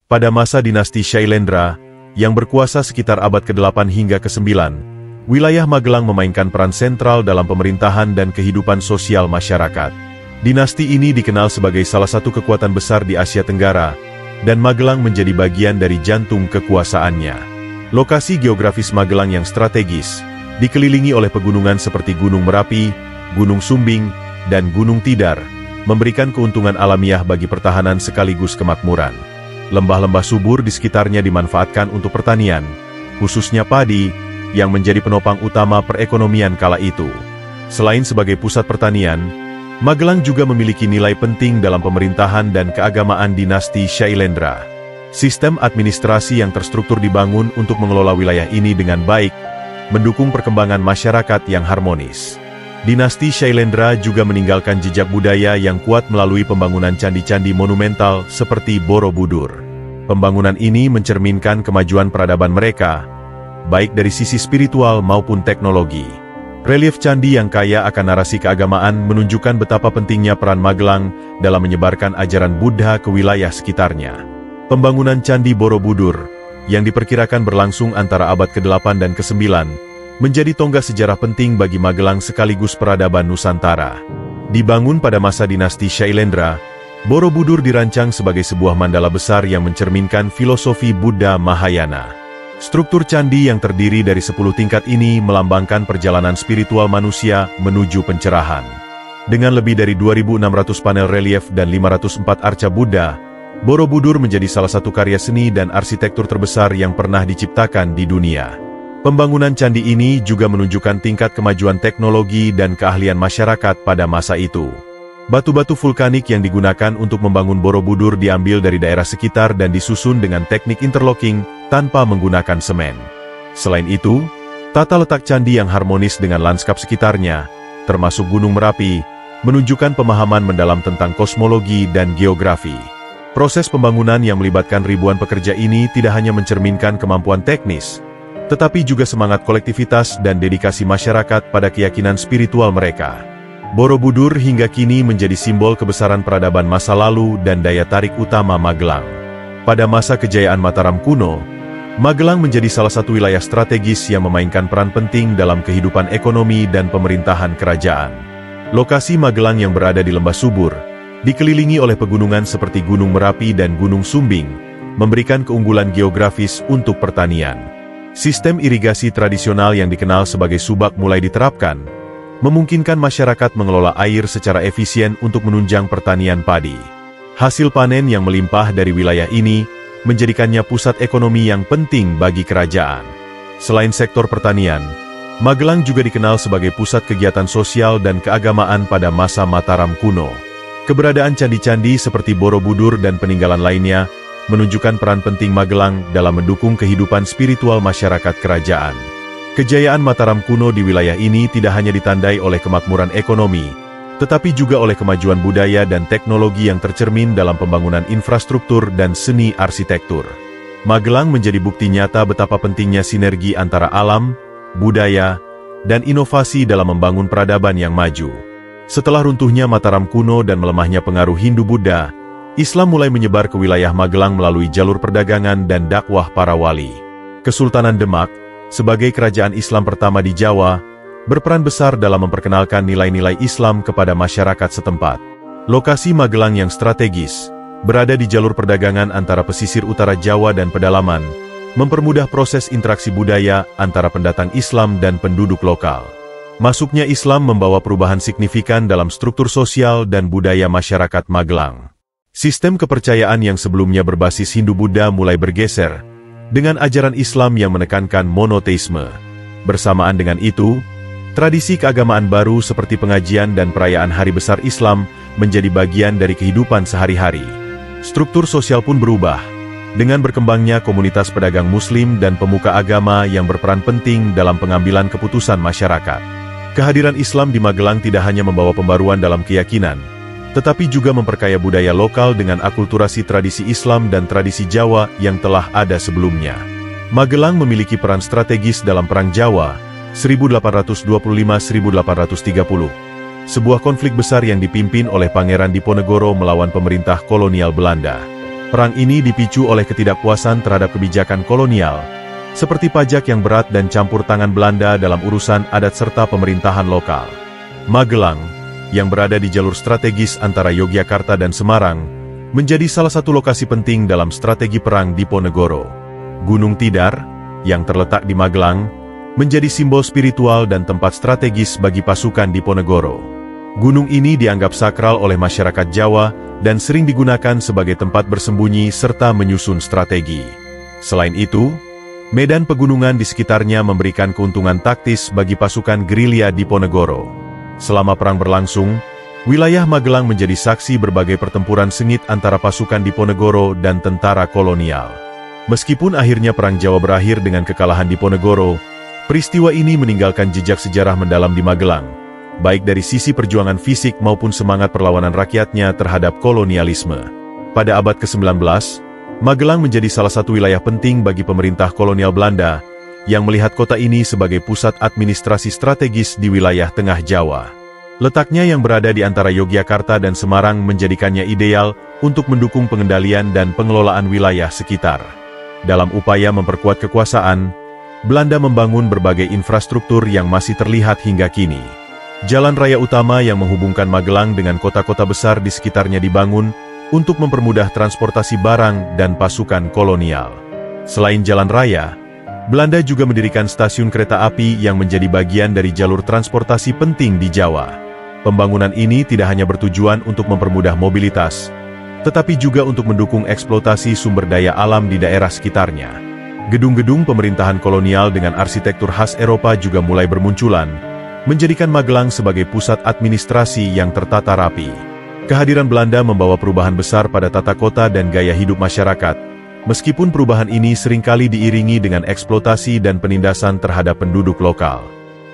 Pada masa dinasti Shailendra, yang berkuasa sekitar abad ke-8 hingga ke-9, wilayah Magelang memainkan peran sentral dalam pemerintahan dan kehidupan sosial masyarakat. Dinasti ini dikenal sebagai salah satu kekuatan besar di Asia Tenggara, dan Magelang menjadi bagian dari jantung kekuasaannya. Lokasi geografis Magelang yang strategis, dikelilingi oleh pegunungan seperti Gunung Merapi, Gunung Sumbing, dan Gunung Tidar, memberikan keuntungan alamiah bagi pertahanan sekaligus kemakmuran. Lembah-lembah subur di sekitarnya dimanfaatkan untuk pertanian, khususnya padi, yang menjadi penopang utama perekonomian kala itu. Selain sebagai pusat pertanian, Magelang juga memiliki nilai penting dalam pemerintahan dan keagamaan dinasti Shailendra. Sistem administrasi yang terstruktur dibangun untuk mengelola wilayah ini dengan baik, mendukung perkembangan masyarakat yang harmonis. Dinasti Shailendra juga meninggalkan jejak budaya yang kuat melalui pembangunan candi-candi monumental seperti Borobudur. Pembangunan ini mencerminkan kemajuan peradaban mereka, baik dari sisi spiritual maupun teknologi. Relief candi yang kaya akan narasi keagamaan menunjukkan betapa pentingnya peran Magelang dalam menyebarkan ajaran Buddha ke wilayah sekitarnya. Pembangunan Candi Borobudur, yang diperkirakan berlangsung antara abad ke-8 dan ke-9, menjadi tonggak sejarah penting bagi Magelang sekaligus peradaban Nusantara. Dibangun pada masa dinasti Shailendra, Borobudur dirancang sebagai sebuah mandala besar yang mencerminkan filosofi Buddha Mahayana. Struktur candi yang terdiri dari 10 tingkat ini melambangkan perjalanan spiritual manusia menuju pencerahan. Dengan lebih dari 2.600 panel relief dan 504 arca Buddha, Borobudur menjadi salah satu karya seni dan arsitektur terbesar yang pernah diciptakan di dunia. Pembangunan candi ini juga menunjukkan tingkat kemajuan teknologi dan keahlian masyarakat pada masa itu. Batu-batu vulkanik yang digunakan untuk membangun Borobudur diambil dari daerah sekitar dan disusun dengan teknik interlocking tanpa menggunakan semen. Selain itu, tata letak candi yang harmonis dengan lanskap sekitarnya, termasuk Gunung Merapi, menunjukkan pemahaman mendalam tentang kosmologi dan geografi. Proses pembangunan yang melibatkan ribuan pekerja ini tidak hanya mencerminkan kemampuan teknis, tetapi juga semangat kolektivitas dan dedikasi masyarakat pada keyakinan spiritual mereka. Borobudur hingga kini menjadi simbol kebesaran peradaban masa lalu dan daya tarik utama Magelang. Pada masa kejayaan Mataram kuno, Magelang menjadi salah satu wilayah strategis yang memainkan peran penting dalam kehidupan ekonomi dan pemerintahan kerajaan. Lokasi Magelang yang berada di lembah subur, dikelilingi oleh pegunungan seperti Gunung Merapi dan Gunung Sumbing, memberikan keunggulan geografis untuk pertanian. Sistem irigasi tradisional yang dikenal sebagai subak mulai diterapkan, memungkinkan masyarakat mengelola air secara efisien untuk menunjang pertanian padi. Hasil panen yang melimpah dari wilayah ini menjadikannya pusat ekonomi yang penting bagi kerajaan. Selain sektor pertanian, Magelang juga dikenal sebagai pusat kegiatan sosial dan keagamaan pada masa Mataram kuno. Keberadaan candi-candi seperti Borobudur dan peninggalan lainnya menunjukkan peran penting Magelang dalam mendukung kehidupan spiritual masyarakat kerajaan. Kejayaan Mataram kuno di wilayah ini tidak hanya ditandai oleh kemakmuran ekonomi, tetapi juga oleh kemajuan budaya dan teknologi yang tercermin dalam pembangunan infrastruktur dan seni arsitektur. Magelang menjadi bukti nyata betapa pentingnya sinergi antara alam, budaya, dan inovasi dalam membangun peradaban yang maju. Setelah runtuhnya Mataram kuno dan melemahnya pengaruh Hindu-Buddha, Islam mulai menyebar ke wilayah Magelang melalui jalur perdagangan dan dakwah para wali. Kesultanan Demak, sebagai kerajaan Islam pertama di Jawa, berperan besar dalam memperkenalkan nilai-nilai Islam kepada masyarakat setempat. Lokasi Magelang yang strategis, berada di jalur perdagangan antara pesisir utara Jawa dan pedalaman, mempermudah proses interaksi budaya antara pendatang Islam dan penduduk lokal. Masuknya Islam membawa perubahan signifikan dalam struktur sosial dan budaya masyarakat Magelang. Sistem kepercayaan yang sebelumnya berbasis Hindu-Buddha mulai bergeser, dengan ajaran Islam yang menekankan monoteisme. Bersamaan dengan itu, tradisi keagamaan baru seperti pengajian dan perayaan hari besar Islam menjadi bagian dari kehidupan sehari-hari. Struktur sosial pun berubah, dengan berkembangnya komunitas pedagang Muslim dan pemuka agama yang berperan penting dalam pengambilan keputusan masyarakat. Kehadiran Islam di Magelang tidak hanya membawa pembaruan dalam keyakinan, tetapi juga memperkaya budaya lokal dengan akulturasi tradisi Islam dan tradisi Jawa yang telah ada sebelumnya. Magelang memiliki peran strategis dalam Perang Jawa, 1825-1830, sebuah konflik besar yang dipimpin oleh Pangeran Diponegoro melawan pemerintah kolonial Belanda. Perang ini dipicu oleh ketidakpuasan terhadap kebijakan kolonial, seperti pajak yang berat dan campur tangan Belanda dalam urusan adat serta pemerintahan lokal. Magelang, yang berada di jalur strategis antara Yogyakarta dan Semarang, menjadi salah satu lokasi penting dalam strategi perang Diponegoro. Gunung Tidar, yang terletak di Magelang, menjadi simbol spiritual dan tempat strategis bagi pasukan Diponegoro. Gunung ini dianggap sakral oleh masyarakat Jawa dan sering digunakan sebagai tempat bersembunyi serta menyusun strategi. Selain itu, medan pegunungan di sekitarnya memberikan keuntungan taktis bagi pasukan gerilya Diponegoro. Selama perang berlangsung, wilayah Magelang menjadi saksi berbagai pertempuran sengit antara pasukan Diponegoro dan tentara kolonial. Meskipun akhirnya Perang Jawa berakhir dengan kekalahan Diponegoro, peristiwa ini meninggalkan jejak sejarah mendalam di Magelang, baik dari sisi perjuangan fisik maupun semangat perlawanan rakyatnya terhadap kolonialisme. Pada abad ke-19, Magelang menjadi salah satu wilayah penting bagi pemerintah kolonial Belanda, yang melihat kota ini sebagai pusat administrasi strategis di wilayah tengah Jawa. Letaknya yang berada di antara Yogyakarta dan Semarang menjadikannya ideal untuk mendukung pengendalian dan pengelolaan wilayah sekitar. Dalam upaya memperkuat kekuasaan, Belanda membangun berbagai infrastruktur yang masih terlihat hingga kini. Jalan raya utama yang menghubungkan Magelang dengan kota-kota besar di sekitarnya dibangun untuk mempermudah transportasi barang dan pasukan kolonial. Selain jalan raya, Belanda juga mendirikan stasiun kereta api yang menjadi bagian dari jalur transportasi penting di Jawa. Pembangunan ini tidak hanya bertujuan untuk mempermudah mobilitas, tetapi juga untuk mendukung eksploitasi sumber daya alam di daerah sekitarnya. Gedung-gedung pemerintahan kolonial dengan arsitektur khas Eropa juga mulai bermunculan, menjadikan Magelang sebagai pusat administrasi yang tertata rapi. Kehadiran Belanda membawa perubahan besar pada tata kota dan gaya hidup masyarakat, meskipun perubahan ini seringkali diiringi dengan eksploitasi dan penindasan terhadap penduduk lokal.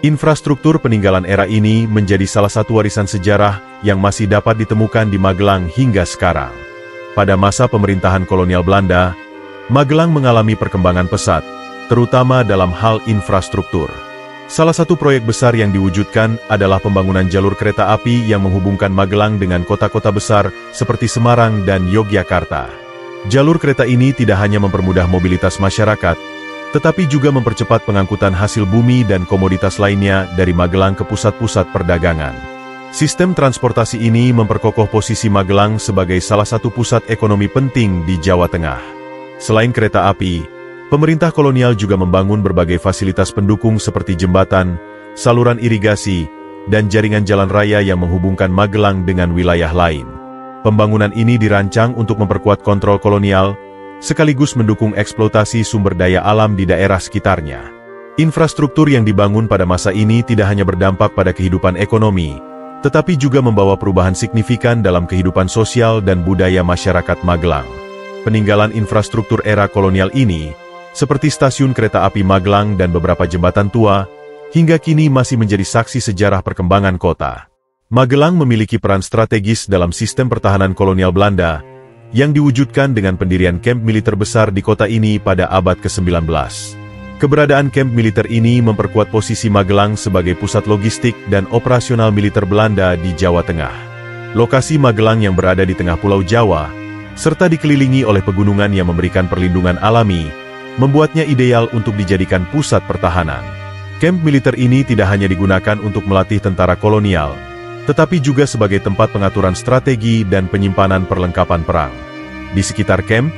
Infrastruktur peninggalan era ini menjadi salah satu warisan sejarah yang masih dapat ditemukan di Magelang hingga sekarang. Pada masa pemerintahan kolonial Belanda, Magelang mengalami perkembangan pesat, terutama dalam hal infrastruktur. Salah satu proyek besar yang diwujudkan adalah pembangunan jalur kereta api yang menghubungkan Magelang dengan kota-kota besar seperti Semarang dan Yogyakarta. Jalur kereta ini tidak hanya mempermudah mobilitas masyarakat, tetapi juga mempercepat pengangkutan hasil bumi dan komoditas lainnya dari Magelang ke pusat-pusat perdagangan. Sistem transportasi ini memperkokoh posisi Magelang sebagai salah satu pusat ekonomi penting di Jawa Tengah. Selain kereta api, pemerintah kolonial juga membangun berbagai fasilitas pendukung seperti jembatan, saluran irigasi, dan jaringan jalan raya yang menghubungkan Magelang dengan wilayah lain. Pembangunan ini dirancang untuk memperkuat kontrol kolonial, sekaligus mendukung eksploitasi sumber daya alam di daerah sekitarnya. Infrastruktur yang dibangun pada masa ini tidak hanya berdampak pada kehidupan ekonomi, tetapi juga membawa perubahan signifikan dalam kehidupan sosial dan budaya masyarakat Magelang. Peninggalan infrastruktur era kolonial ini, seperti stasiun kereta api Magelang dan beberapa jembatan tua, hingga kini masih menjadi saksi sejarah perkembangan kota. Magelang memiliki peran strategis dalam sistem pertahanan kolonial Belanda, yang diwujudkan dengan pendirian kamp militer besar di kota ini pada abad ke-19. Keberadaan kamp militer ini memperkuat posisi Magelang sebagai pusat logistik dan operasional militer Belanda di Jawa Tengah. Lokasi Magelang yang berada di tengah Pulau Jawa, serta dikelilingi oleh pegunungan yang memberikan perlindungan alami, membuatnya ideal untuk dijadikan pusat pertahanan. Kamp militer ini tidak hanya digunakan untuk melatih tentara kolonial, tetapi juga sebagai tempat pengaturan strategi dan penyimpanan perlengkapan perang. Di sekitar kamp,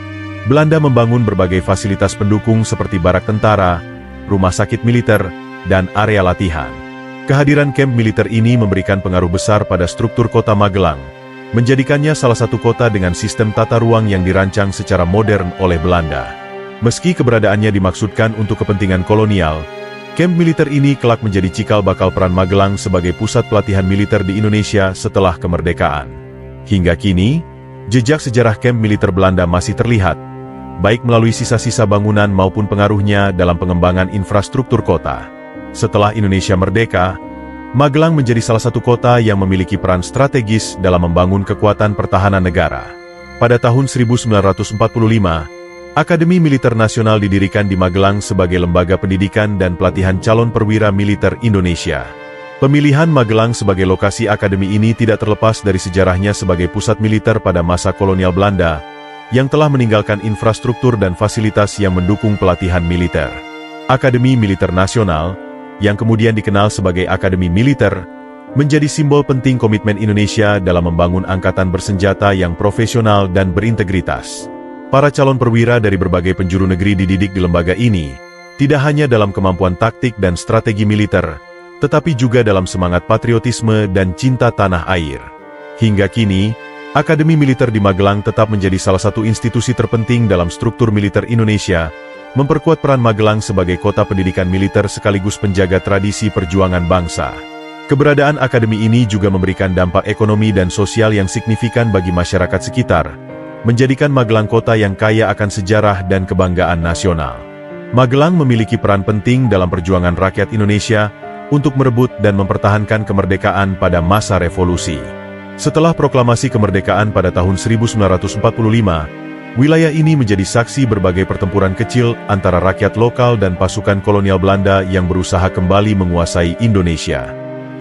Belanda membangun berbagai fasilitas pendukung seperti barak tentara, rumah sakit militer, dan area latihan. Kehadiran kamp militer ini memberikan pengaruh besar pada struktur kota Magelang, menjadikannya salah satu kota dengan sistem tata ruang yang dirancang secara modern oleh Belanda. Meski keberadaannya dimaksudkan untuk kepentingan kolonial, kamp militer ini kelak menjadi cikal bakal peran Magelang sebagai pusat pelatihan militer di Indonesia setelah kemerdekaan. Hingga kini, jejak sejarah kamp militer Belanda masih terlihat, baik melalui sisa-sisa bangunan maupun pengaruhnya dalam pengembangan infrastruktur kota. Setelah Indonesia merdeka, Magelang menjadi salah satu kota yang memiliki peran strategis dalam membangun kekuatan pertahanan negara. Pada tahun 1945, Akademi Militer Nasional didirikan di Magelang sebagai lembaga pendidikan dan pelatihan calon perwira militer Indonesia. Pemilihan Magelang sebagai lokasi akademi ini tidak terlepas dari sejarahnya sebagai pusat militer pada masa kolonial Belanda, yang telah meninggalkan infrastruktur dan fasilitas yang mendukung pelatihan militer. Akademi Militer Nasional, yang kemudian dikenal sebagai Akademi Militer, menjadi simbol penting komitmen Indonesia dalam membangun angkatan bersenjata yang profesional dan berintegritas. Para calon perwira dari berbagai penjuru negeri dididik di lembaga ini, tidak hanya dalam kemampuan taktik dan strategi militer, tetapi juga dalam semangat patriotisme dan cinta tanah air. Hingga kini, Akademi Militer di Magelang tetap menjadi salah satu institusi terpenting dalam struktur militer Indonesia, memperkuat peran Magelang sebagai kota pendidikan militer sekaligus penjaga tradisi perjuangan bangsa. Keberadaan akademi ini juga memberikan dampak ekonomi dan sosial yang signifikan bagi masyarakat sekitar, menjadikan Magelang kota yang kaya akan sejarah dan kebanggaan nasional. Magelang memiliki peran penting dalam perjuangan rakyat Indonesia untuk merebut dan mempertahankan kemerdekaan pada masa revolusi. Setelah proklamasi kemerdekaan pada tahun 1945, wilayah ini menjadi saksi berbagai pertempuran kecil antara rakyat lokal dan pasukan kolonial Belanda yang berusaha kembali menguasai Indonesia.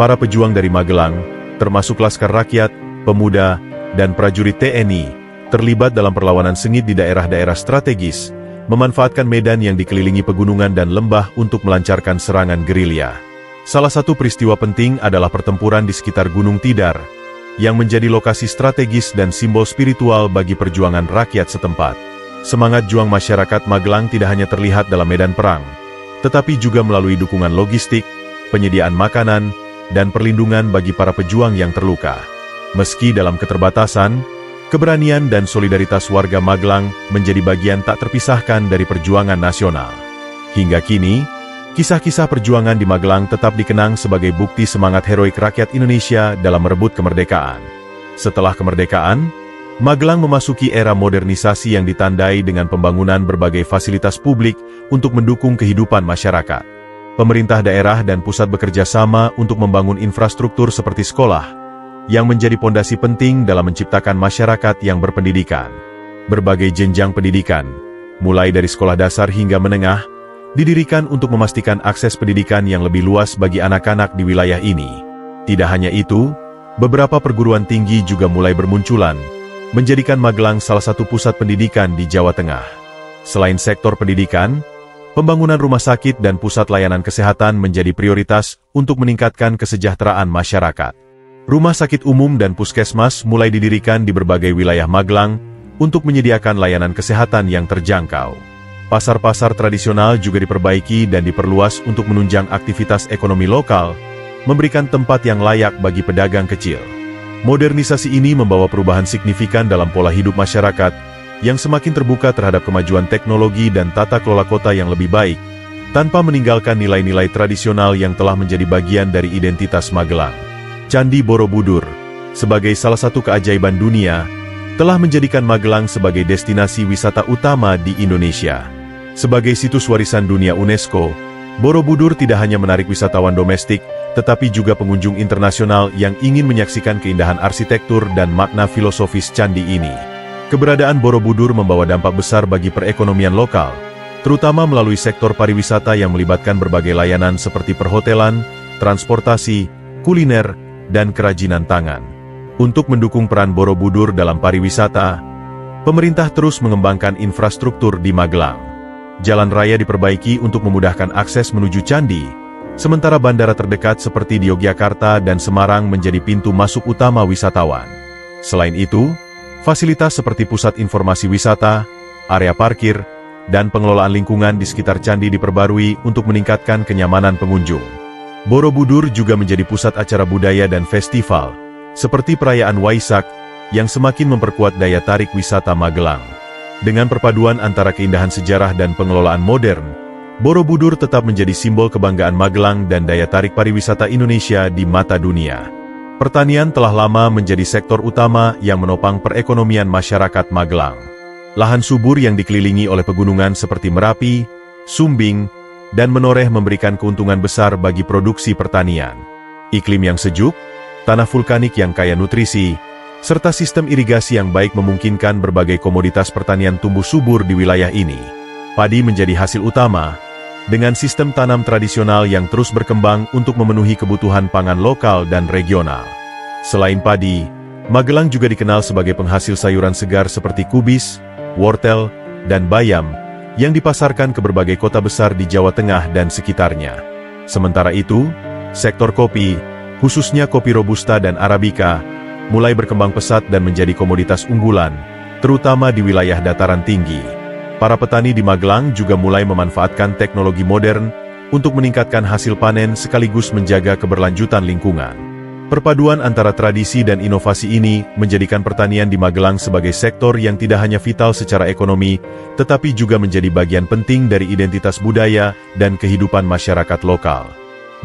Para pejuang dari Magelang, termasuk Laskar Rakyat, pemuda, dan prajurit TNI, terlibat dalam perlawanan sengit di daerah-daerah strategis, memanfaatkan medan yang dikelilingi pegunungan dan lembah untuk melancarkan serangan gerilya. Salah satu peristiwa penting adalah pertempuran di sekitar Gunung Tidar, yang menjadi lokasi strategis dan simbol spiritual bagi perjuangan rakyat setempat. Semangat juang masyarakat Magelang tidak hanya terlihat dalam medan perang, tetapi juga melalui dukungan logistik, penyediaan makanan, dan perlindungan bagi para pejuang yang terluka. Meski dalam keterbatasan, keberanian dan solidaritas warga Magelang menjadi bagian tak terpisahkan dari perjuangan nasional. Hingga kini, kisah-kisah perjuangan di Magelang tetap dikenang sebagai bukti semangat heroik rakyat Indonesia dalam merebut kemerdekaan. Setelah kemerdekaan, Magelang memasuki era modernisasi yang ditandai dengan pembangunan berbagai fasilitas publik untuk mendukung kehidupan masyarakat. Pemerintah daerah dan pusat bekerja sama untuk membangun infrastruktur seperti sekolah, yang menjadi pondasi penting dalam menciptakan masyarakat yang berpendidikan. Berbagai jenjang pendidikan, mulai dari sekolah dasar hingga menengah, didirikan untuk memastikan akses pendidikan yang lebih luas bagi anak-anak di wilayah ini. Tidak hanya itu, beberapa perguruan tinggi juga mulai bermunculan, menjadikan Magelang salah satu pusat pendidikan di Jawa Tengah. Selain sektor pendidikan, pembangunan rumah sakit dan pusat layanan kesehatan menjadi prioritas untuk meningkatkan kesejahteraan masyarakat. Rumah sakit umum dan puskesmas mulai didirikan di berbagai wilayah Magelang untuk menyediakan layanan kesehatan yang terjangkau. Pasar-pasar tradisional juga diperbaiki dan diperluas untuk menunjang aktivitas ekonomi lokal, memberikan tempat yang layak bagi pedagang kecil. Modernisasi ini membawa perubahan signifikan dalam pola hidup masyarakat, yang semakin terbuka terhadap kemajuan teknologi dan tata kelola kota yang lebih baik, tanpa meninggalkan nilai-nilai tradisional yang telah menjadi bagian dari identitas Magelang. Candi Borobudur, sebagai salah satu keajaiban dunia, telah menjadikan Magelang sebagai destinasi wisata utama di Indonesia. Sebagai situs warisan dunia UNESCO, Borobudur tidak hanya menarik wisatawan domestik, tetapi juga pengunjung internasional yang ingin menyaksikan keindahan arsitektur dan makna filosofis candi ini. Keberadaan Borobudur membawa dampak besar bagi perekonomian lokal, terutama melalui sektor pariwisata yang melibatkan berbagai layanan seperti perhotelan, transportasi, kuliner, dan kerajinan tangan. Untuk mendukung peran Borobudur dalam pariwisata, pemerintah terus mengembangkan infrastruktur di Magelang. Jalan raya diperbaiki untuk memudahkan akses menuju candi, sementara bandara terdekat seperti di Yogyakarta dan Semarang menjadi pintu masuk utama wisatawan. Selain itu, fasilitas seperti pusat informasi wisata, area parkir, dan pengelolaan lingkungan di sekitar candi diperbarui untuk meningkatkan kenyamanan pengunjung. Borobudur juga menjadi pusat acara budaya dan festival, seperti perayaan Waisak, yang semakin memperkuat daya tarik wisata Magelang. Dengan perpaduan antara keindahan sejarah dan pengelolaan modern, Borobudur tetap menjadi simbol kebanggaan Magelang dan daya tarik pariwisata Indonesia di mata dunia. Pertanian telah lama menjadi sektor utama yang menopang perekonomian masyarakat Magelang. Lahan subur yang dikelilingi oleh pegunungan seperti Merapi, Sumbing, dan Menoreh memberikan keuntungan besar bagi produksi pertanian. Iklim yang sejuk, tanah vulkanik yang kaya nutrisi, serta sistem irigasi yang baik memungkinkan berbagai komoditas pertanian tumbuh subur di wilayah ini. Padi menjadi hasil utama, dengan sistem tanam tradisional yang terus berkembang untuk memenuhi kebutuhan pangan lokal dan regional. Selain padi, Magelang juga dikenal sebagai penghasil sayuran segar seperti kubis, wortel, dan bayam, yang dipasarkan ke berbagai kota besar di Jawa Tengah dan sekitarnya. Sementara itu, sektor kopi, khususnya kopi Robusta dan Arabica, mulai berkembang pesat dan menjadi komoditas unggulan, terutama di wilayah dataran tinggi. Para petani di Magelang juga mulai memanfaatkan teknologi modern untuk meningkatkan hasil panen sekaligus menjaga keberlanjutan lingkungan. Perpaduan antara tradisi dan inovasi ini menjadikan pertanian di Magelang sebagai sektor yang tidak hanya vital secara ekonomi, tetapi juga menjadi bagian penting dari identitas budaya dan kehidupan masyarakat lokal.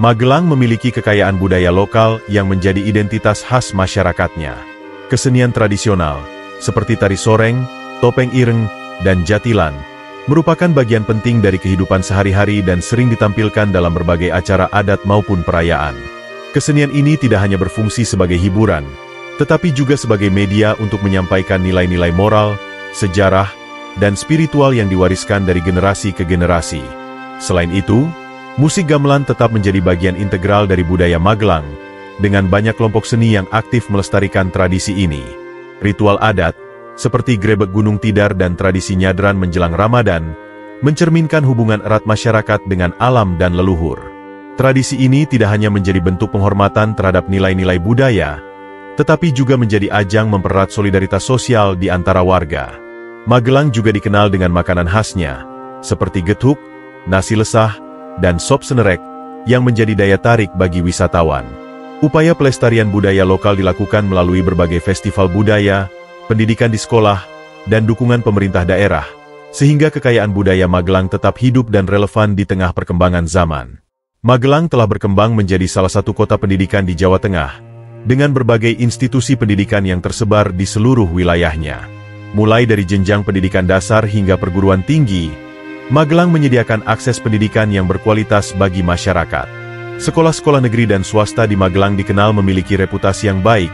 Magelang memiliki kekayaan budaya lokal yang menjadi identitas khas masyarakatnya. Kesenian tradisional, seperti tari soreng, topeng ireng, dan jatilan, merupakan bagian penting dari kehidupan sehari-hari dan sering ditampilkan dalam berbagai acara adat maupun perayaan. Kesenian ini tidak hanya berfungsi sebagai hiburan, tetapi juga sebagai media untuk menyampaikan nilai-nilai moral, sejarah, dan spiritual yang diwariskan dari generasi ke generasi. Selain itu, musik gamelan tetap menjadi bagian integral dari budaya Magelang, dengan banyak kelompok seni yang aktif melestarikan tradisi ini. Ritual adat, seperti grebek Gunung Tidar dan tradisi nyadran menjelang Ramadan, mencerminkan hubungan erat masyarakat dengan alam dan leluhur. Tradisi ini tidak hanya menjadi bentuk penghormatan terhadap nilai-nilai budaya, tetapi juga menjadi ajang mempererat solidaritas sosial di antara warga. Magelang juga dikenal dengan makanan khasnya, seperti gethuk, nasi lesah, dan sop senerek, yang menjadi daya tarik bagi wisatawan. Upaya pelestarian budaya lokal dilakukan melalui berbagai festival budaya, pendidikan di sekolah, dan dukungan pemerintah daerah, sehingga kekayaan budaya Magelang tetap hidup dan relevan di tengah perkembangan zaman. Magelang telah berkembang menjadi salah satu kota pendidikan di Jawa Tengah, dengan berbagai institusi pendidikan yang tersebar di seluruh wilayahnya. Mulai dari jenjang pendidikan dasar hingga perguruan tinggi, Magelang menyediakan akses pendidikan yang berkualitas bagi masyarakat. Sekolah-sekolah negeri dan swasta di Magelang dikenal memiliki reputasi yang baik,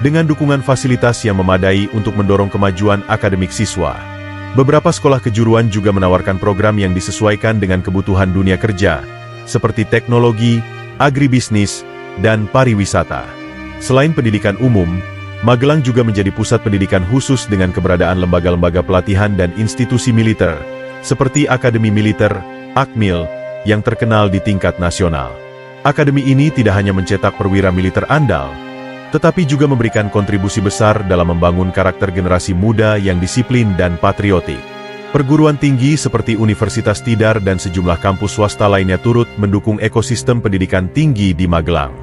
dengan dukungan fasilitas yang memadai untuk mendorong kemajuan akademik siswa. Beberapa sekolah kejuruan juga menawarkan program yang disesuaikan dengan kebutuhan dunia kerja, seperti teknologi, agribisnis, dan pariwisata. Selain pendidikan umum, Magelang juga menjadi pusat pendidikan khusus dengan keberadaan lembaga-lembaga pelatihan dan institusi militer, seperti Akademi Militer, Akmil, yang terkenal di tingkat nasional. Akademi ini tidak hanya mencetak perwira militer andal, tetapi juga memberikan kontribusi besar dalam membangun karakter generasi muda yang disiplin dan patriotik. Perguruan tinggi seperti Universitas Tidar dan sejumlah kampus swasta lainnya turut mendukung ekosistem pendidikan tinggi di Magelang.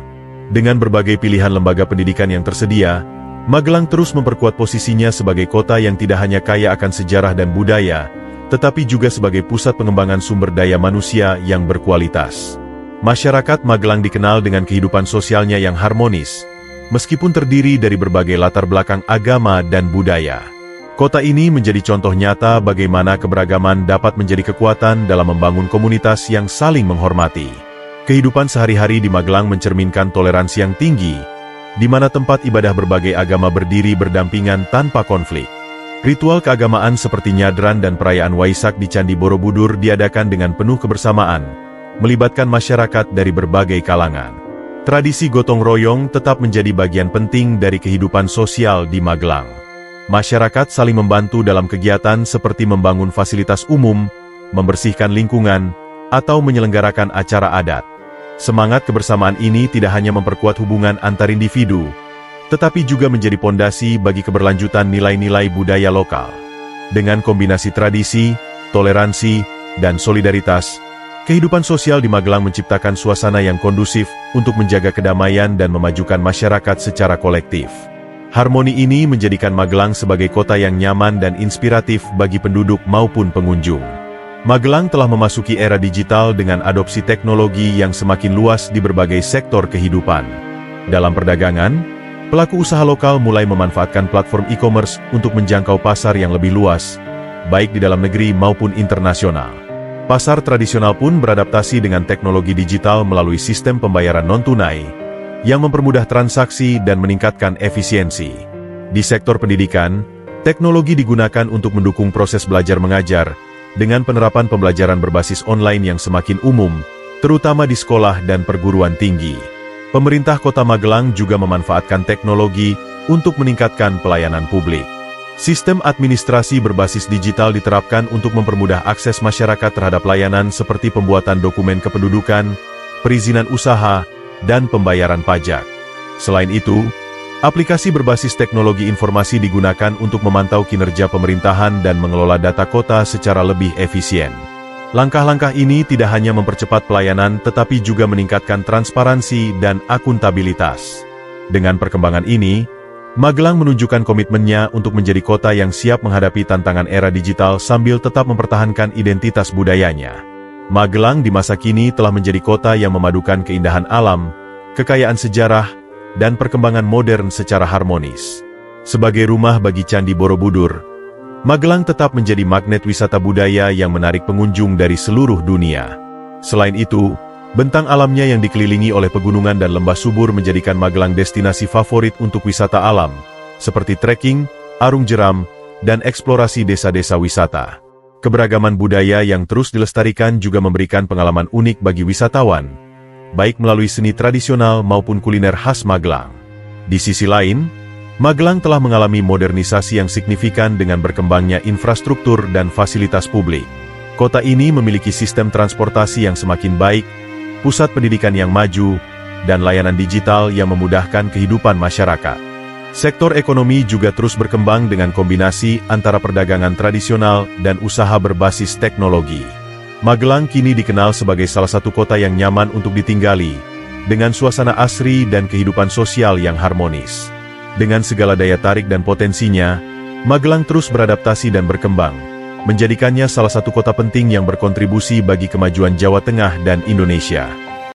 Dengan berbagai pilihan lembaga pendidikan yang tersedia, Magelang terus memperkuat posisinya sebagai kota yang tidak hanya kaya akan sejarah dan budaya, tetapi juga sebagai pusat pengembangan sumber daya manusia yang berkualitas. Masyarakat Magelang dikenal dengan kehidupan sosialnya yang harmonis, meskipun terdiri dari berbagai latar belakang agama dan budaya. Kota ini menjadi contoh nyata bagaimana keberagaman dapat menjadi kekuatan dalam membangun komunitas yang saling menghormati. Kehidupan sehari-hari di Magelang mencerminkan toleransi yang tinggi, di mana tempat ibadah berbagai agama berdiri berdampingan tanpa konflik. Ritual keagamaan seperti nyadran dan perayaan Waisak di Candi Borobudur diadakan dengan penuh kebersamaan, melibatkan masyarakat dari berbagai kalangan. Tradisi gotong royong tetap menjadi bagian penting dari kehidupan sosial di Magelang. Masyarakat saling membantu dalam kegiatan seperti membangun fasilitas umum, membersihkan lingkungan, atau menyelenggarakan acara adat. Semangat kebersamaan ini tidak hanya memperkuat hubungan antar individu, tetapi juga menjadi pondasi bagi keberlanjutan nilai-nilai budaya lokal. Dengan kombinasi tradisi, toleransi, dan solidaritas, kehidupan sosial di Magelang menciptakan suasana yang kondusif untuk menjaga kedamaian dan memajukan masyarakat secara kolektif. Harmoni ini menjadikan Magelang sebagai kota yang nyaman dan inspiratif bagi penduduk maupun pengunjung. Magelang telah memasuki era digital dengan adopsi teknologi yang semakin luas di berbagai sektor kehidupan. Dalam perdagangan, pelaku usaha lokal mulai memanfaatkan platform e-commerce untuk menjangkau pasar yang lebih luas, baik di dalam negeri maupun internasional. Pasar tradisional pun beradaptasi dengan teknologi digital melalui sistem pembayaran non-tunai, yang mempermudah transaksi dan meningkatkan efisiensi. Di sektor pendidikan, teknologi digunakan untuk mendukung proses belajar mengajar, dengan penerapan pembelajaran berbasis online yang semakin umum, terutama di sekolah dan perguruan tinggi. Pemerintah Kota Magelang juga memanfaatkan teknologi untuk meningkatkan pelayanan publik. Sistem administrasi berbasis digital diterapkan untuk mempermudah akses masyarakat terhadap layanan seperti pembuatan dokumen kependudukan, perizinan usaha, dan pembayaran pajak. Selain itu, aplikasi berbasis teknologi informasi digunakan untuk memantau kinerja pemerintahan dan mengelola data kota secara lebih efisien. Langkah-langkah ini tidak hanya mempercepat pelayanan tetapi juga meningkatkan transparansi dan akuntabilitas. Dengan perkembangan ini, Magelang menunjukkan komitmennya untuk menjadi kota yang siap menghadapi tantangan era digital sambil tetap mempertahankan identitas budayanya. Magelang di masa kini telah menjadi kota yang memadukan keindahan alam, kekayaan sejarah, dan perkembangan modern secara harmonis. Sebagai rumah bagi Candi Borobudur, Magelang tetap menjadi magnet wisata budaya yang menarik pengunjung dari seluruh dunia. Selain itu, bentang alamnya yang dikelilingi oleh pegunungan dan lembah subur menjadikan Magelang destinasi favorit untuk wisata alam, seperti trekking, arung jeram, dan eksplorasi desa-desa wisata. Keberagaman budaya yang terus dilestarikan juga memberikan pengalaman unik bagi wisatawan, baik melalui seni tradisional maupun kuliner khas Magelang. Di sisi lain, Magelang telah mengalami modernisasi yang signifikan dengan berkembangnya infrastruktur dan fasilitas publik. Kota ini memiliki sistem transportasi yang semakin baik, pusat pendidikan yang maju, dan layanan digital yang memudahkan kehidupan masyarakat. Sektor ekonomi juga terus berkembang dengan kombinasi antara perdagangan tradisional dan usaha berbasis teknologi. Magelang kini dikenal sebagai salah satu kota yang nyaman untuk ditinggali, dengan suasana asri dan kehidupan sosial yang harmonis. Dengan segala daya tarik dan potensinya, Magelang terus beradaptasi dan berkembang, menjadikannya salah satu kota penting yang berkontribusi bagi kemajuan Jawa Tengah dan Indonesia.